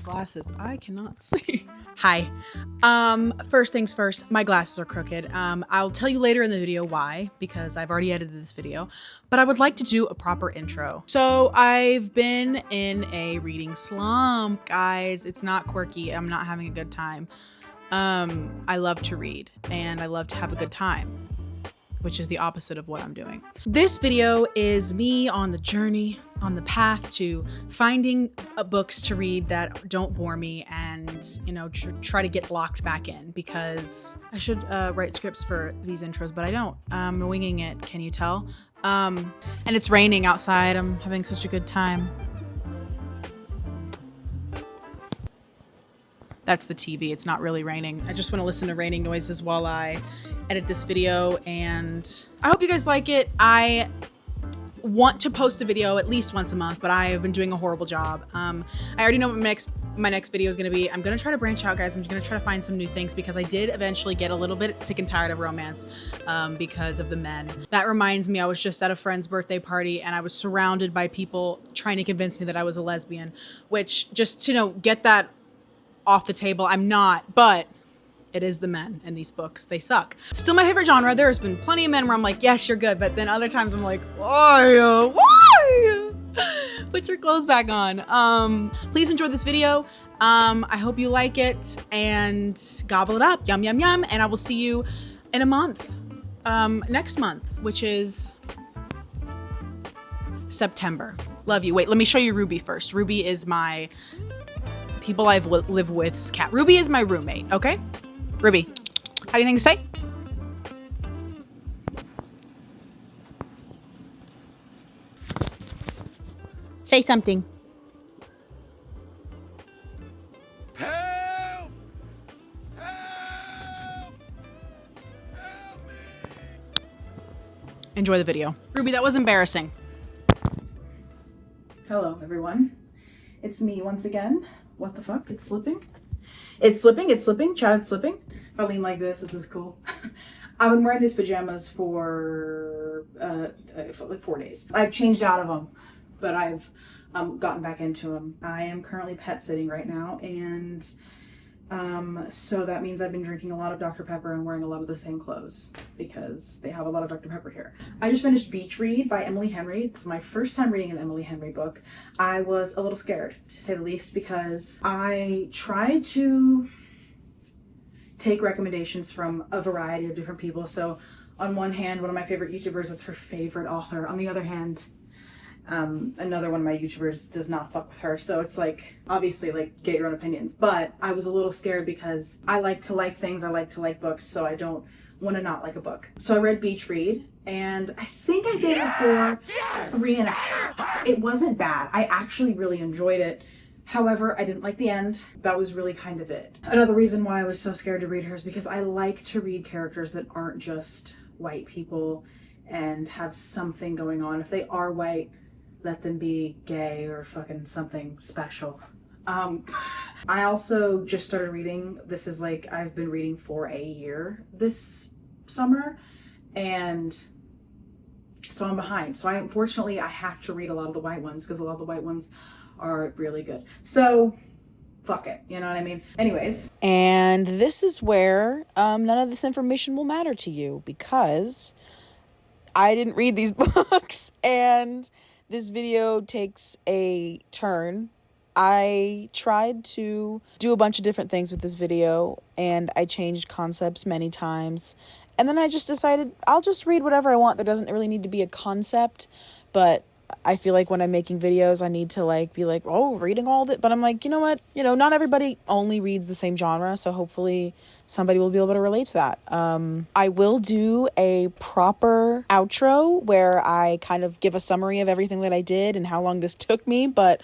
glasses. I cannot see. Hi. First things first, my glasses are crooked. I'll tell you later in the video why, because I've already edited this video, but I would like to do a proper intro. So I've been in a reading slump, guys. It's not quirky. I'm not having a good time. I love to read and I love to have a good time, which is the opposite of what I'm doing. This video is me on the journey, on the path to finding books to read that don't bore me and, you know, try to get locked back in, because I should write scripts for these intros, but I don't. I'm winging it, can you tell? And it's raining outside. I'm having such a good time. That's the TV. It's not really raining. I just want to listen to raining noises while I edit this video, and I hope you guys like it. I want to post a video at least once a month, but I have been doing a horrible job. I already know what my next video is going to be. I'm going to try to branch out, guys. I'm going to try to find some new things, because I did eventually get a little bit sick and tired of romance because of the men. That reminds me, I was just at a friend's birthday party and I was surrounded by people trying to convince me that I was a lesbian, which, just to, you know, get that off the table, I'm not, but it is the men in these books. They suck. Still my favorite genre. There's been plenty of men where I'm like, yes, you're good. But then other times I'm like, why? Put your clothes back on. Please enjoy this video. I hope you like it and gobble it up. Yum, yum, yum. And I will see you in a month. Next month, which is September. Love you. Wait, let me show you Ruby first. Ruby is my people I've lived with's cat. Ruby is my roommate, okay? Ruby, how do you think to say? Say something. Help! Help! Help me! Enjoy the video. Ruby, that was embarrassing. Hello, everyone. It's me once again. What the fuck? It's slipping? It's slipping, it's slipping, child's slipping. If I lean like this is cool. I've been wearing these pajamas for like 4 days. I've changed out of them, but I've gotten back into them. I am currently pet sitting right now, and so that means I've been drinking a lot of Dr. Pepper and wearing a lot of the same clothes, because they have a lot of Dr. Pepper here. I just finished Beach Read by Emily Henry. It's my first time reading an Emily Henry book. I was a little scared, to say the least, because I tried to take recommendations from a variety of different people. So on one hand, one of my favorite YouTubers, that's her favorite author. On the other hand, another one of my YouTubers does not fuck with her. So it's like, obviously, like, get your own opinions. But I was a little scared because I like to like things. I like to like books. So I don't want to not like a book. So I read Beach Read, and I think I gave it 3.5. It wasn't bad. I actually really enjoyed it. However, I didn't like the end. That was really kind of it. Another reason why I was so scared to read her is because I like to read characters that aren't just white people and have something going on. If they are white, let them be gay or fucking something special. I also just started reading. This is like, I've been reading for a year this summer, and so I'm behind. So unfortunately I have to read a lot of the white ones, because a lot of the white ones are really good. So fuck it, you know what I mean? Anyways. And this is where none of this information will matter to you, because I didn't read these books, and this video takes a turn. I tried to do a bunch of different things with this video, and I changed concepts many times. And then I just decided I'll just read whatever I want. There doesn't really need to be a concept, but I feel like when I'm making videos, I need to like be like, oh, reading all that. But I'm like, you know what? You know, not everybody only reads the same genre. So hopefully somebody will be able to relate to that. I will do a proper outro where I kind of give a summary of everything that I did and how long this took me. But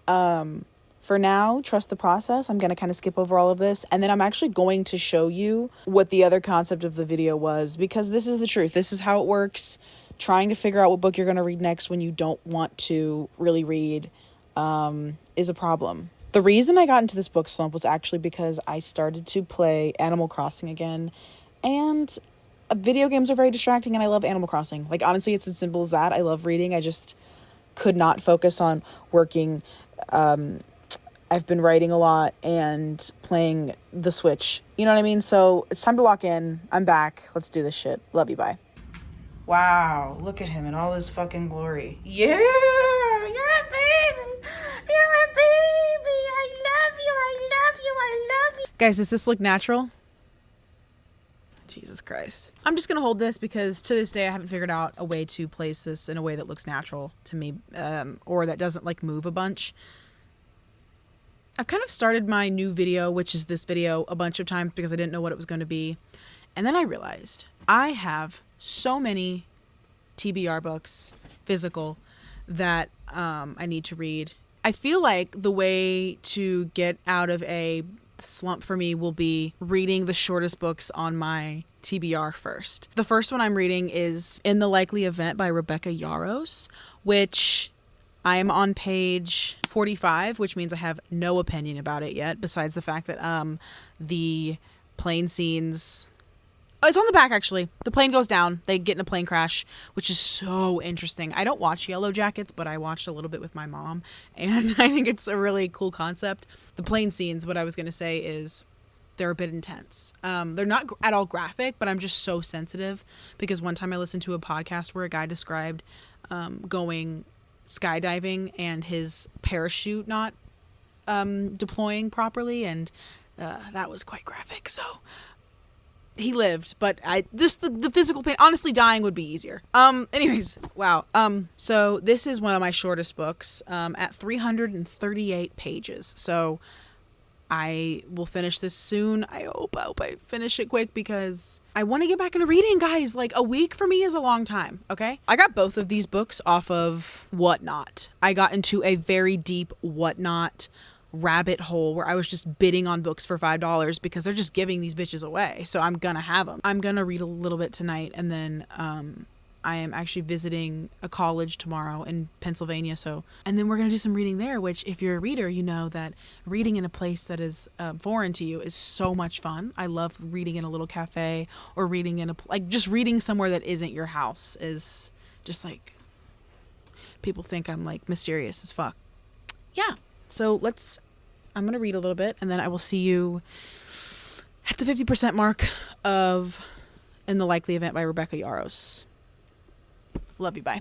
for now, trust the process. I'm going to kind of skip over all of this. And then I'm actually going to show you what the other concept of the video was, because this is the truth. This is how it works. Trying to figure out what book you're going to read next when you don't want to really read is a problem. The reason I got into this book slump was actually because I started to play Animal Crossing again, and video games are very distracting, and I love Animal Crossing. Like, honestly, it's as simple as that. I love reading. I just could not focus on working I've been writing a lot and playing the Switch. You know what I mean? So it's time to lock in. I'm back. Let's do this shit. Love you. Bye. Wow. Look at him in all his fucking glory. Yeah. You're a baby. You're a baby. I love you. I love you. I love you. Guys, does this look natural? Jesus Christ. I'm just going to hold this because to this day I haven't figured out a way to place this in a way that looks natural to me, or that doesn't like move a bunch. I've kind of started my new video, which is this video, a bunch of times because I didn't know what it was going to be. And then I realized I have so many TBR books, physical, that I need to read. I feel like the way to get out of a slump for me will be reading the shortest books on my TBR first. The first one I'm reading is In the Likely Event by Rebecca Yarros, which I'm on page 45, which means I have no opinion about it yet, besides the fact that the plane scenes... Oh, it's on the back, actually. The plane goes down. They get in a plane crash, which is so interesting. I don't watch Yellow Jackets, but I watched a little bit with my mom, and I think it's a really cool concept. The plane scenes, what I was going to say is they're a bit intense. They're not at all graphic, but I'm just so sensitive because one time I listened to a podcast where a guy described going skydiving and his parachute not deploying properly, and that was quite graphic. So he lived, but the physical pain, honestly, dying would be easier. Anyways, wow. So this is one of my shortest books, at 338 pages. So I will finish this soon. I hope I finish it quick because I want to get back into reading, guys. Like, a week for me is a long time, okay? I got both of these books off of Whatnot. I got into a very deep Whatnot rabbit hole where I was just bidding on books for $5 because they're just giving these bitches away. So I'm gonna have them. I'm gonna read a little bit tonight, and then I am actually visiting a college tomorrow in Pennsylvania. And then we're gonna do some reading there, which if you're a reader, you know that reading in a place that is foreign to you is so much fun. I love reading in a little cafe or reading in just reading somewhere that isn't your house is just like, people think I'm like mysterious as fuck. Yeah. So I'm going to read a little bit, and then I will see you at the 50% mark of In the Likely Event by Rebecca Yarros. Love you. Bye.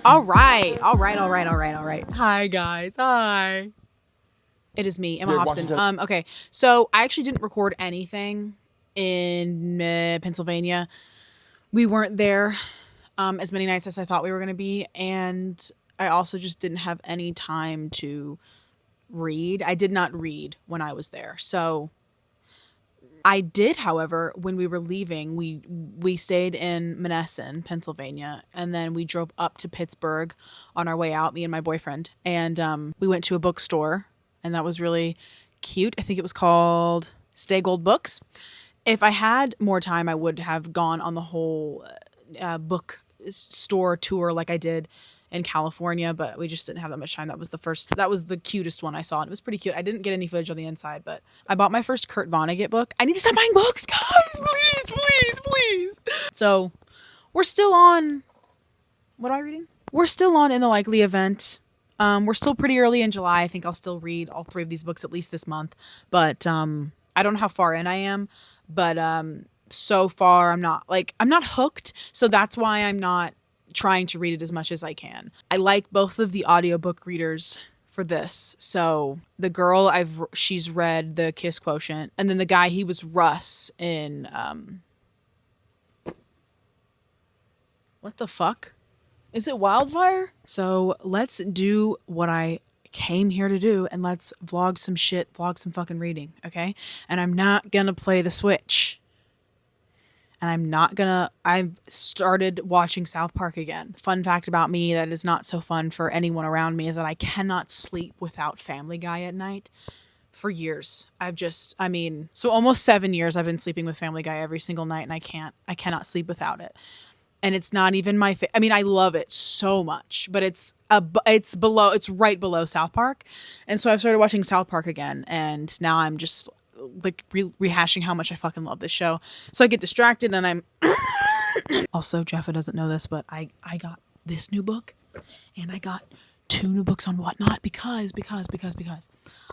All right. Hi, guys. Hi. It is me, Emma Hobson. Okay, so I actually didn't record anything in Pennsylvania. We weren't there as many nights as I thought we were going to be, and I also just didn't have any time to read. I did not read when I was there. So I did, however, when we were leaving, we stayed in Monessen, Pennsylvania, and then we drove up to Pittsburgh on our way out, me and my boyfriend, and we went to a bookstore. And that was really cute. I think it was called Stay Gold Books. If I had more time, I would have gone on the whole book store tour like I did in California, but we just didn't have that much time. That was the cutest one I saw, and it was pretty cute. I didn't get any footage on the inside, but I bought my first Kurt Vonnegut book. I need to stop buying books, guys! Please! So, we're still on... What am I reading? We're still on In the Likely Event. We're still pretty early in July. I think I'll still read all 3 of these books at least this month. But I don't know how far in I am. But so far I'm not hooked. So that's why I'm not trying to read it as much as I can. I like both of the audiobook readers for this. So the girl she's read The Kiss Quotient, and then the guy, he was Russ in what the fuck? Is it Wildfire? So let's do what I came here to do, and let's vlog some fucking reading, okay? And I'm not gonna play the Switch. And I've started watching South Park again. Fun fact about me that is not so fun for anyone around me is that I cannot sleep without Family Guy at night. For years. So almost 7 years I've been sleeping with Family Guy every single night, and I cannot sleep without it. And it's not even my I love it so much, but it's right below South Park. And so I've started watching South Park again, and now I'm just like rehashing how much I fucking love this show. So I get distracted and I'm also, Jeffa doesn't know this, but I got this new book and I got 2 new books on Whatnot because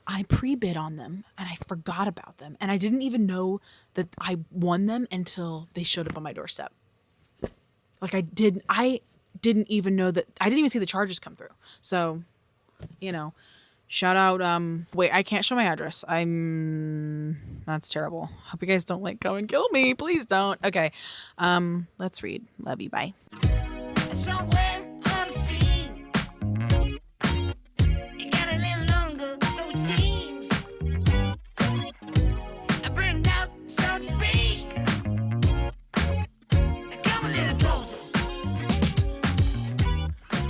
I pre-bid on them and I forgot about them and I didn't even know that I won them until they showed up on my doorstep. Like I didn't even know that, I didn't even see the charges come through. So, you know, shout out, wait, I can't show my address. That's terrible. Hope you guys don't like go and kill me. Please don't. Okay. Let's read. Love you. Bye. Somewhere unseen, it got a little longer, so it seems. I burned out, so to speak. Now come a little closer.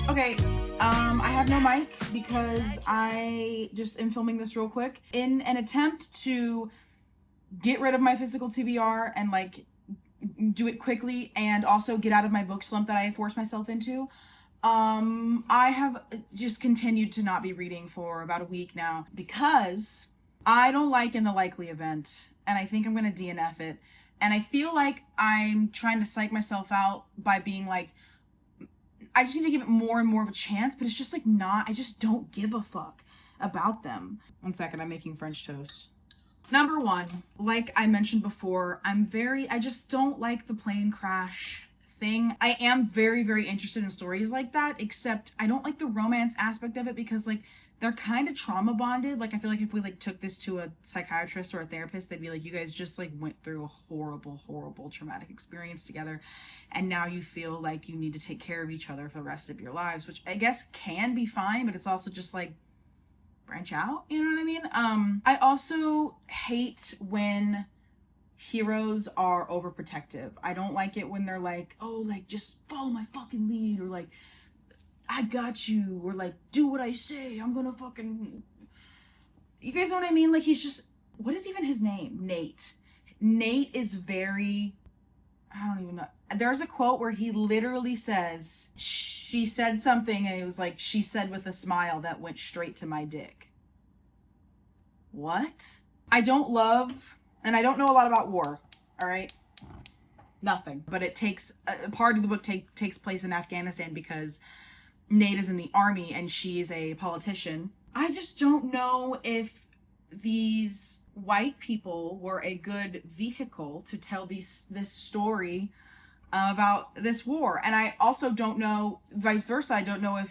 Okay, I have no mic because I just am filming this real quick in an attempt to get rid of my physical TBR and like do it quickly and also get out of my book slump that I forced myself into. I have just continued to not be reading for about a week now because I don't like In the Likely Event and I think I'm gonna DNF it. And I feel like I'm trying to psych myself out by being like, I just need to give it more and more of a chance, but it's just like not, I just don't give a fuck about them. 1 second, I'm making French toast. Number 1, like I mentioned before, I just don't like the plane crash thing. I am very, very interested in stories like that, except I don't like the romance aspect of it because like they're kind of trauma bonded. Like I feel like if we like took this to a psychiatrist or a therapist, they'd be like, you guys just like went through a horrible, horrible traumatic experience together. And now you feel like you need to take care of each other for the rest of your lives, which I guess can be fine, but it's also just like, branch out, you know what I mean? I also hate when heroes are overprotective. I don't like it when they're like, oh, like just follow my fucking lead, or like I got you, or like do what I say, I'm gonna fucking, you guys know what I mean? Like he's just, what is even his name? Nate is very, I don't even know. There's a quote where he literally says, she said something and it was like, she said with a smile that went straight to my dick. What? I don't love, and I don't know a lot about war, all right? Nothing. But it takes, a part of the book takes place in Afghanistan because Nate is in the army and she is a politician. I just don't know if these white people were a good vehicle to tell this story about this war. And I also don't know, vice versa, I don't know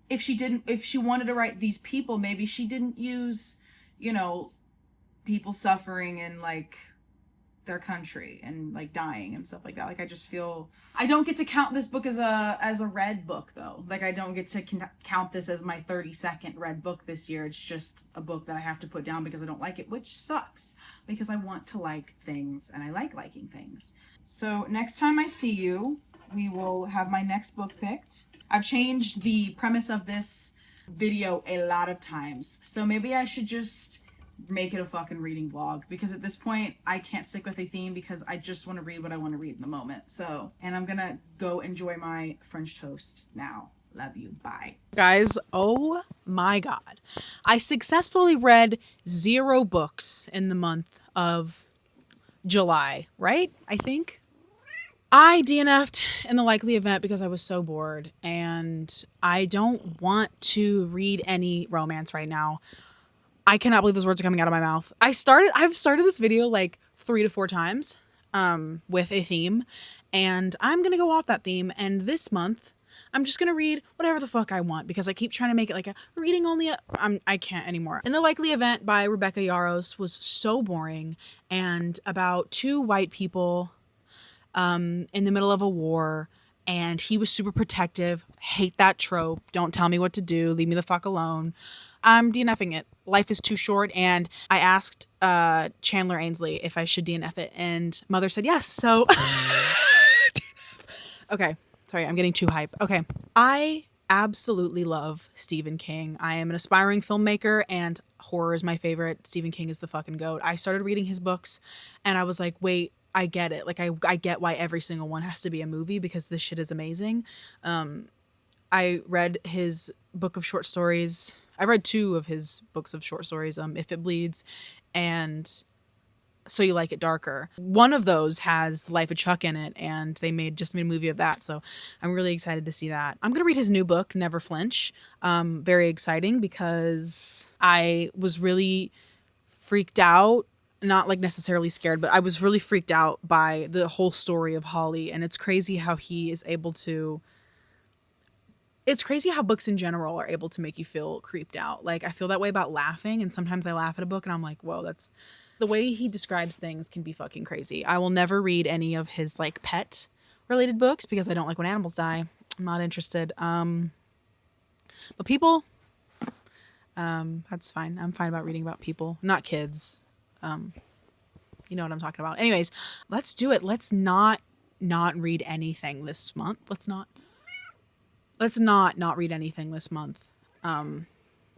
if she wanted to write these people, maybe she didn't use, you know, people suffering in like their country and like dying and stuff like that. Like I just feel I don't get to count this book as a read book though. Like I don't get to count this as my 32nd read book this year. It's just a book that I have to put down because I don't like it, which sucks because I want to like things and I like liking things. So next time I see you, we will have my next book picked. I've changed the premise of this video a lot of times, so maybe I should just make it a fucking reading vlog because at this point I can't stick with a theme because I just want to read what I want to read in the moment. So, and I'm gonna go enjoy my French toast now. Love you. Bye. Guys, oh my god. I successfully read 0 books in the month of July, right? I think. I DNF'd In the Likely Event because I was so bored and I don't want to read any romance right now. I cannot believe those words are coming out of my mouth. I've started this video like 3 to 4 times with a theme and I'm going to go off that theme. And this month I'm just going to read whatever the fuck I want because I keep trying to make it like a reading only. I can't anymore. In the Likely Event by Rebecca Yarros was so boring and about 2 white people in the middle of a war, and he was super protective. Hate that trope. Don't tell me what to do. Leave me the fuck alone. I'm DNFing it. Life is too short, and I asked Chandler Ainsley if I should DNF it, and Mother said yes. So, okay. Sorry, I'm getting too hype. Okay. I absolutely love Stephen King. I am an aspiring filmmaker, and horror is my favorite. Stephen King is the fucking GOAT. I started reading his books, and I was like, wait, I get it. Like I get why every single one has to be a movie because this shit is amazing. I read his book of short stories. I read 2 of his books of short stories, If It Bleeds and So You Like It Darker. One of those has Life of Chuck in it, and they just made a movie of that. So I'm really excited to see that. I'm gonna read his new book, Never Flinch. Very exciting because I was really freaked out. Not like necessarily scared, but I was really freaked out by the whole story of Holly. And it's crazy how he is able to. It's crazy how books in general are able to make you feel creeped out. Like, I feel that way about laughing, and sometimes I laugh at a book and I'm like, whoa, that's the way he describes things can be fucking crazy. I will never read any of his like pet related books because I don't like when animals die. I'm not interested. But people, that's fine. I'm fine about reading about people, not kids. You know what I'm talking about. Anyways, let's do it. Let's not read anything this month. Let's not read anything this month.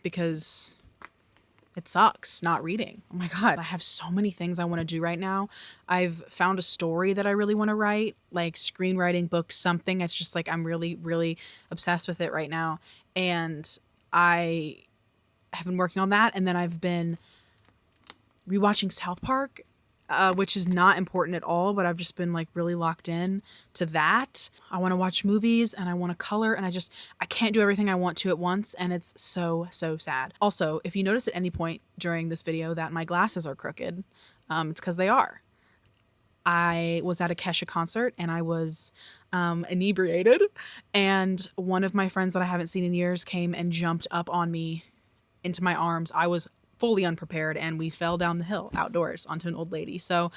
Because it sucks not reading. Oh my God. I have so many things I want to do right now. I've found a story that I really want to write, like screenwriting, books, something. It's just like, I'm really, really obsessed with it right now. And I have been working on that. And then I've been rewatching South Park, which is not important at all, but I've just been like really locked in to that. I want to watch movies and I want to color, and I can't do everything I want to at once, and it's so sad. Also, if you notice at any point during this video that my glasses are crooked, it's because they are. I was at a Kesha concert and I was inebriated, and one of my friends that I haven't seen in years came and jumped up on me into my arms. I was fully unprepared, and we fell down the hill outdoors onto an old lady. So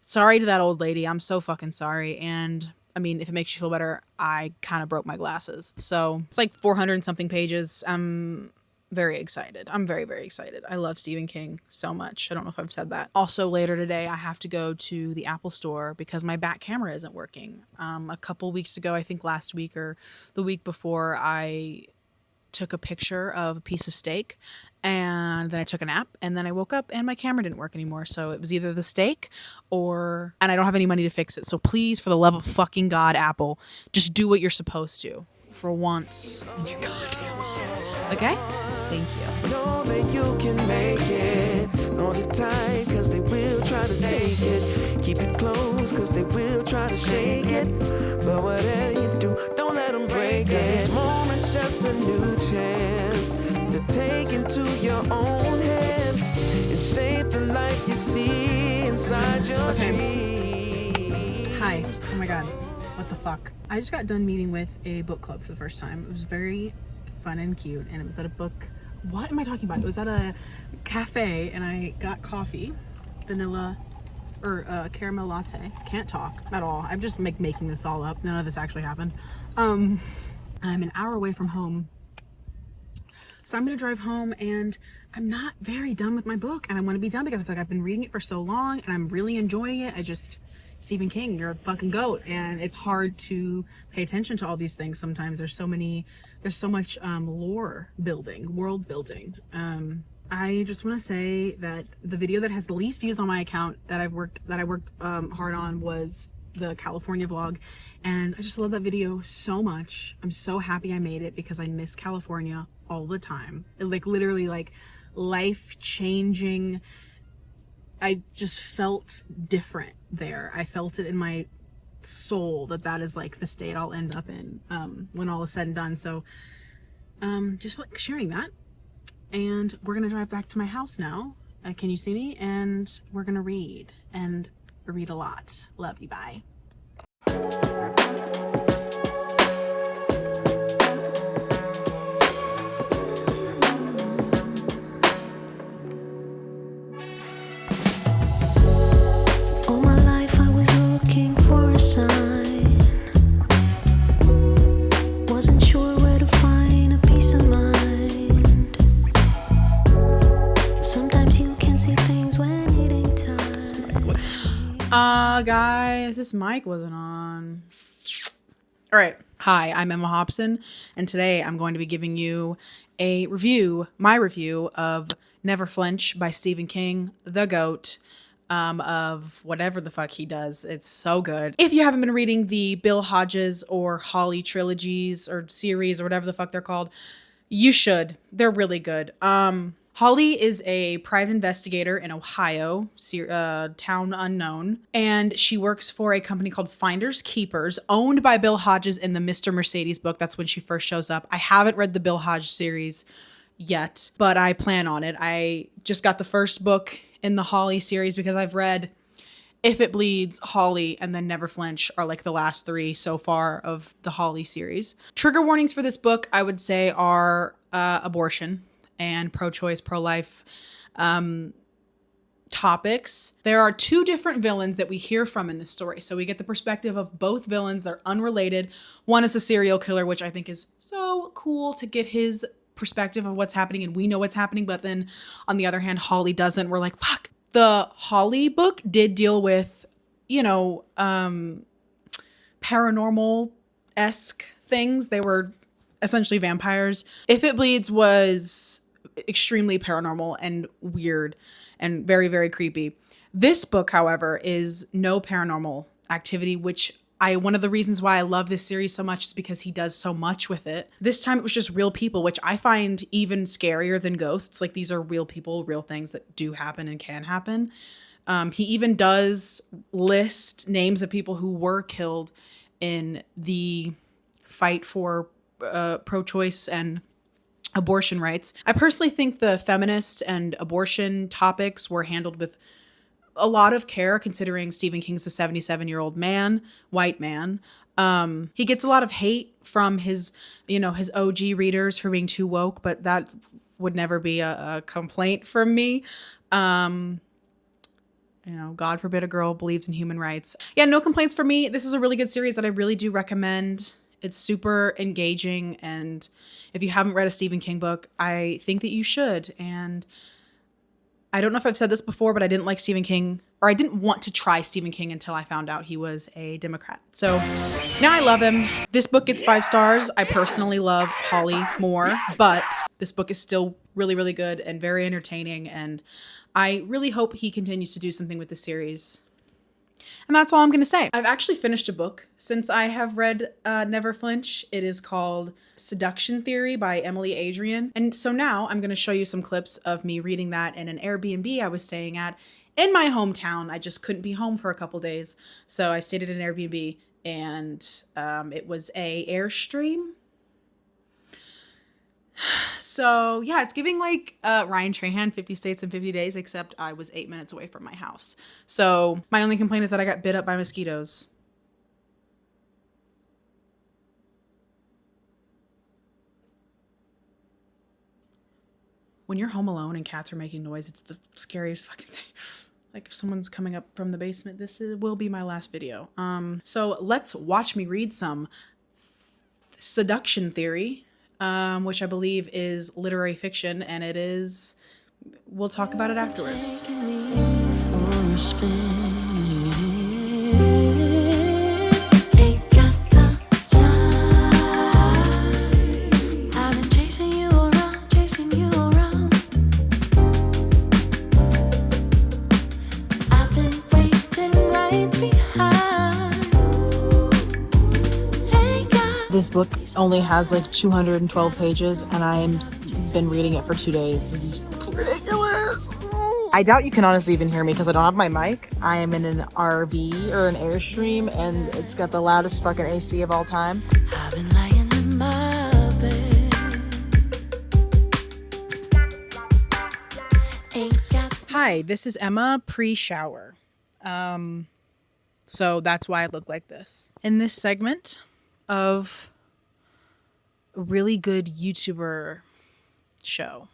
sorry to that old lady. I'm so fucking sorry. And I mean, if it makes you feel better, I kind of broke my glasses. So it's like 400 and something pages. I'm very excited. I'm very, very excited. I love Stephen King so much. I don't know if I've said that. Also, later today, I have to go to the Apple store because my back camera isn't working. A couple weeks ago, I think last week or the week before, I took a picture of a piece of steak, and then I took a nap, and then I woke up and my camera didn't work anymore. So it was either the steak and I don't have any money to fix it. So please, for the love of fucking God, Apple, just do what you're supposed to for once in your goddamn life. Okay? Thank you. Know that you can make it. Hold it tight, cause they will try to take it. Keep it close, cause they will try to shake it. But whatever you do, don't let them break it. Cause each moment's just a new chance to take into your own hands and shape the life you see inside your dreams. Hi. Oh my God. What the fuck? I just got done meeting with a book club for the first time. It was very fun and cute, and it was at a book. What am I talking about? It was at a cafe, and I got coffee, vanilla or caramel latte. Can't talk at all. I'm just making this all up. None of this actually happened. I'm an hour away from home, so I'm gonna drive home, and I'm not very done with my book, and I want to be done because I feel like I've been reading it for so long, and I'm really enjoying it. Stephen King, you're a fucking goat, and it's hard to pay attention to all these things sometimes. There's so much lore building, world building. I just want to say that the video that has the least views on my account that I worked hard on was the California vlog, and I just love that video so much. I'm so happy I made it because I miss California all the time. Literally life-changing. I just felt different there. I felt it in my soul that is like the state I'll end up in when all is said and done. So just sharing that. And we're gonna drive back to my house now. Can you see me? And we're gonna read a lot. Love you. Bye. All my life I was looking for a sign. Wasn't sure where to find a peace of mind. Sometimes you can see things when it ain't time. Guys, this mic wasn't on. All right. Hi, I'm Emma Hobson, and today I'm going to be giving you my review of Never Flinch by Stephen King, the GOAT, of whatever the fuck he does. It's so good. If you haven't been reading the Bill Hodges or Holly trilogies or series or whatever the fuck they're called, you should. They're really good. Holly is a private investigator in Ohio, town unknown, and she works for a company called Finders Keepers, owned by Bill Hodges in the Mr. Mercedes book. That's when she first shows up. I haven't read the Bill Hodges series yet, but I plan on it. I just got the first book in the Holly series because I've read If It Bleeds, Holly, and then Never Flinch are like the last 3 so far of the Holly series. Trigger warnings for this book, I would say, are abortion and pro-choice, pro-life topics. There are 2 different villains that we hear from in this story. So we get the perspective of both villains. They're unrelated. One is a serial killer, which I think is so cool to get his perspective of what's happening, and we know what's happening. But then on the other hand, Holly doesn't. We're like, fuck. The Holly book did deal with, paranormal-esque things. They were essentially vampires. If It Bleeds was extremely paranormal and weird and very, very creepy. This book, however, is no paranormal activity, which one of the reasons why I love this series so much is because he does so much with it. This time it was just real people, which I find even scarier than ghosts. Like, these are real people, real things that do happen and can happen. He even does list names of people who were killed in the fight for pro-choice and abortion rights. I personally think the feminist and abortion topics were handled with a lot of care, considering Stephen King's a 77-year-old man, white man. He gets a lot of hate from his OG readers for being too woke, but that would never be a complaint from me. God forbid a girl believes in human rights. Yeah, no complaints for me. This is a really good series that I really do recommend. It's super engaging, and if you haven't read a Stephen King book, I think that you should. And I don't know if I've said this before, but I didn't like Stephen King, or I didn't want to try Stephen King until I found out he was a Democrat. So now I love him. This book gets 5 stars. I personally love Holly more, but this book is still really, really good and very entertaining. And I really hope he continues to do something with the series. And that's all I'm going to say. I've actually finished a book since I have read Never Flinch. It is called Seduction Theory by Emily Adrian. And so now I'm going to show you some clips of me reading that in an Airbnb I was staying at in my hometown. I just couldn't be home for a couple days. So I stayed at an Airbnb, and it was a Airstream. So yeah, it's giving like Ryan Trahan 50 States in 50 Days, except I was 8 minutes away from my house. So my only complaint is that I got bit up by mosquitoes. When you're home alone and cats are making noise, it's the scariest fucking thing. Like, if someone's coming up from the basement, will be my last video. So let's watch me read some Seduction Theory, which I believe is literary fiction, and it is. We'll talk about it afterwards. This book only has like 212 pages, and I've been reading it for 2 days. This is ridiculous. I doubt you can honestly even hear me because I don't have my mic. I am in an RV or an Airstream, and it's got the loudest fucking AC of all time. I've been lying in my bed. Hi, this is Emma pre-shower. So that's why I look like this. In this segment of a really good YouTuber show.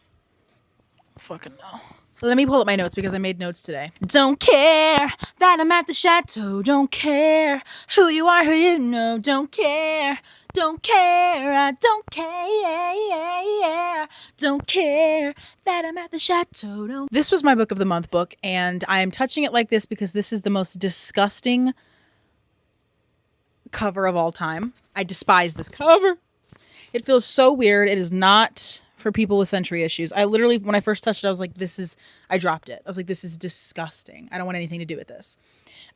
Fucking no. Let me pull up my notes because I made notes today. Don't care that I'm at the chateau. Don't care who you are, who you know. Don't care. Don't care. I don't care. Don't care that I'm at the chateau. This was my book of the month book, and I am touching it like this because this is the most disgusting cover of all time. I despise this cover. It feels so weird. It is not for people with sensory issues. I literally, when I first touched it, I was like, I dropped it. I was like, this is disgusting. I don't want anything to do with this.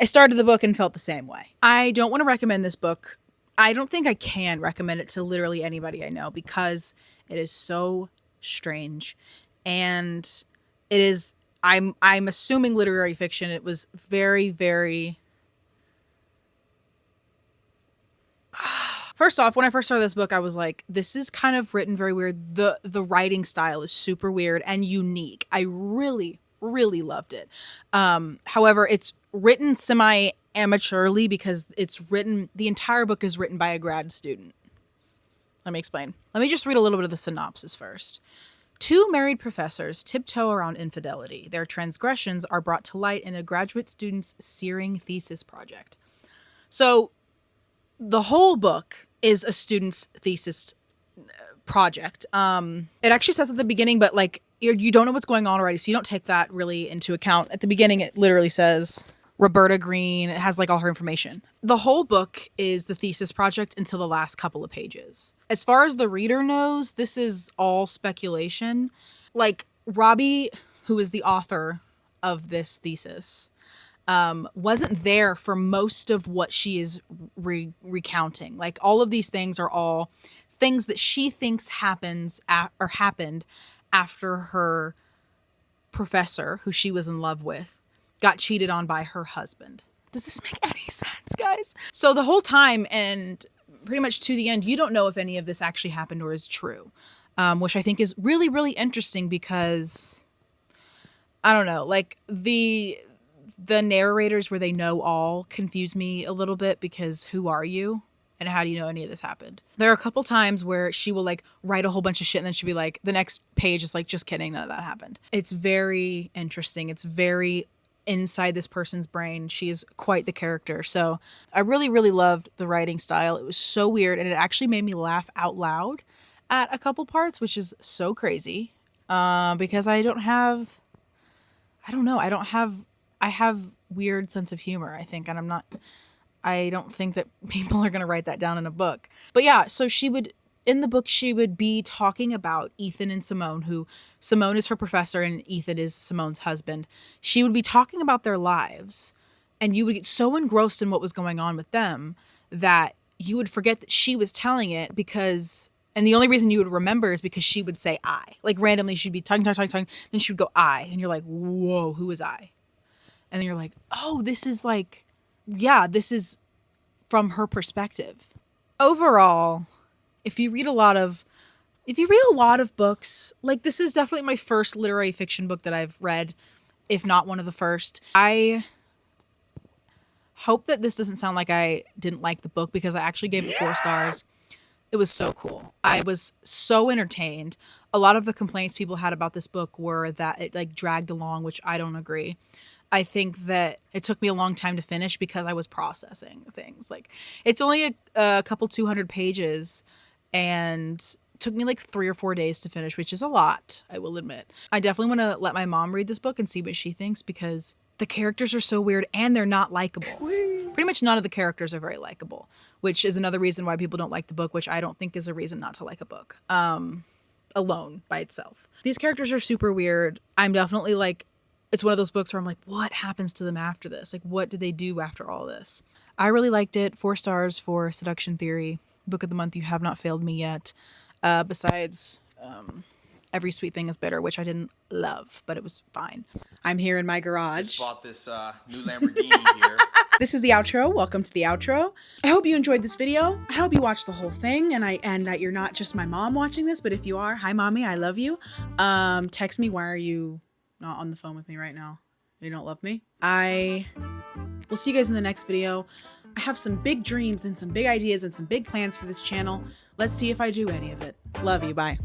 I started the book and felt the same way. I don't want to recommend this book. I don't think I can recommend it to literally anybody I know because it is so strange and it is, I'm assuming literary fiction. It was very, very... First off, when I first started this book, I was like, this is kind of written very weird. The writing style is super weird and unique. I really, really loved it. However, it's written semi-amateurly because the entire book is written by a grad student. Let me explain. Let me just read a little bit of the synopsis first. Two married professors tiptoe around infidelity. Their transgressions are brought to light in a graduate student's searing thesis project. So the whole book is a student's thesis project. It actually says at the beginning, but like you don't know what's going on already, so you don't take that really into account. At the beginning, it literally says Roberta Green. It has like all her information. The whole book is the thesis project until the last couple of pages. As far as the reader knows, this is all speculation. Like Robbie, who is the author of this thesis, wasn't there for most of what she is recounting. Like all of these things are all things that she thinks happened after her professor, who she was in love with, got cheated on by her husband. Does this make any sense, guys? So the whole time and pretty much to the end, you don't know if any of this actually happened or is true, which I think is really, really interesting because, I don't know, like the narrators where they know all confuse me a little bit because who are you? And how do you know any of this happened? There are a couple times where she will like write a whole bunch of shit and then she'll be like, the next page is like, just kidding, none of that happened. It's very interesting. It's very inside this person's brain. She is quite the character. So I really, really loved the writing style. It was so weird and it actually made me laugh out loud at a couple parts, which is so crazy because I have weird sense of humor, I think, and I don't think that people are going to write that down in a book. But yeah, so in the book, she would be talking about Ethan and Simone, who Simone is her professor and Ethan is Simone's husband. She would be talking about their lives and you would get so engrossed in what was going on with them that you would forget that she was telling it and the only reason you would remember is because she would say I. Like randomly, she'd be talking, then she would go I. And you're like, whoa, who is I? And then you're like, oh, this is like, yeah, this is from her perspective. Overall, if you read a lot of books, like this is definitely my first literary fiction book that I've read, if not one of the first. I hope that this doesn't sound like I didn't like the book because I actually gave it 4 stars. It was so cool. I was so entertained. A lot of the complaints people had about this book were that it like dragged along, which I don't agree. I think that it took me a long time to finish because I was processing things. Like it's only a couple 200 pages and took me like 3 or 4 days to finish, which is a lot, I will admit. I definitely want to let my mom read this book and see what she thinks because the characters are so weird and they're not likable. Pretty much none of the characters are very likable, which is another reason why people don't like the book, which I don't think is a reason not to like a book alone by itself. These characters are super weird. I'm definitely like, it's one of those books where I'm like, what happens to them after this? Like, what did they do after all this? I really liked it. 4 stars for Seduction Theory. Book of the month, you have not failed me yet. Besides, Every Sweet Thing is Bitter, which I didn't love, but it was fine. I'm here in my garage. Just bought this new Lamborghini here. This is the outro. Welcome to the outro. I hope you enjoyed this video. I hope you watched the whole thing and that you're not just my mom watching this, but if you are, hi mommy, I love you. Text me, why are you not on the phone with me right now? You don't love me? I will see you guys in the next video. I have some big dreams and some big ideas and some big plans for this channel. Let's see if I do any of it. Love you. Bye.